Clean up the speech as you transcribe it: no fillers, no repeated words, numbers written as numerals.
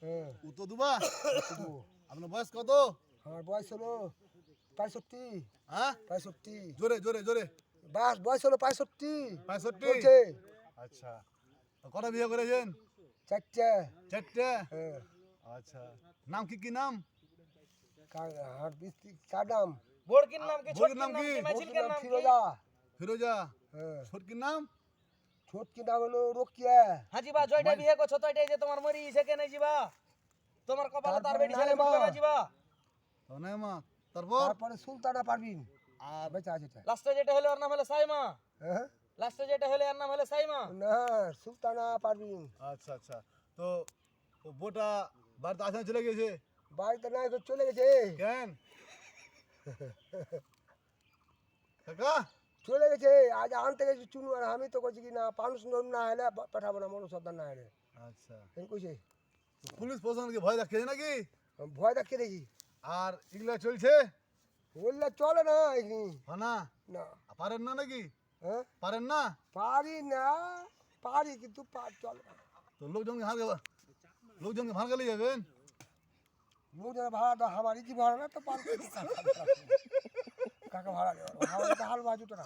হ্যাঁ উত্তর দুবা দেবো। আপনার বয়স কত? আমার বয়স হলো 65। হ্যাঁ 65 জোরে জোরে জোরে বয়স হলো 65 65 চলছে। আচ্ছা তো কটা বিয়ে করেছেন? 4টে। চারটে হ্যাঁ আচ্ছা নাম কি কি নাম? হাট বিস্তি কাদাম। বড়কির নাম কি বড়কির ছোটকির নাম নাম কি? কি মাঝিলকার নাম কি? ফিরোজা। ফিরোজা হ্যাঁ ছোটকির নাম? ছোটকি নাম হলো রোকিয়া। হাজিবা জয়টা বিয়ে করছো তো এটাই যে তোমার মরি সেখানে যাবা তোমার কপালে তার তারপরে বেটি ছেলে নাইমা। বিয়ে যাবা তনায়মা তারপর তারপরে সুলতানা পারবিন। আর বেঁচে আছে এটা। লাস্টে যেটা হলো ওর নাম হলো সাইমা হ্যাঁ লাস্টে যেটা হলো এর নাম হলো সাইমা না সুলতানা পারবিন। আচ্ছা আচ্ছা তো ও বোটা বাড়িতে আসা চলে গেছে বাড়িতে নাই তো চলে গেছে। কেন কাকা? চলে গেছে আজ আনতে গেছি চুনু আর আমি তো করছি কি না মানুষ না হলে পাঠাবো না মানুষ সর্দার না হলে আচ্ছা এম কইছে তো পুলিশ প্রশাসনকে ভয় দেখিয়েছে নাকি? ভয় দেখিয়ে দেখি আর এগুলা চলছে বললে চলে না এখানে। না না পারেন না নাকি? হ্যাঁ পারেন না পারি না পারি কিন্তু চলে না। তো লোকজনকে ভাড় গেলে যাবেন লোকজনের ভাড়া তো আমার ইজি ভাড়া না তো কাকা ভাড়া দেওয়া হাল বাজুটা না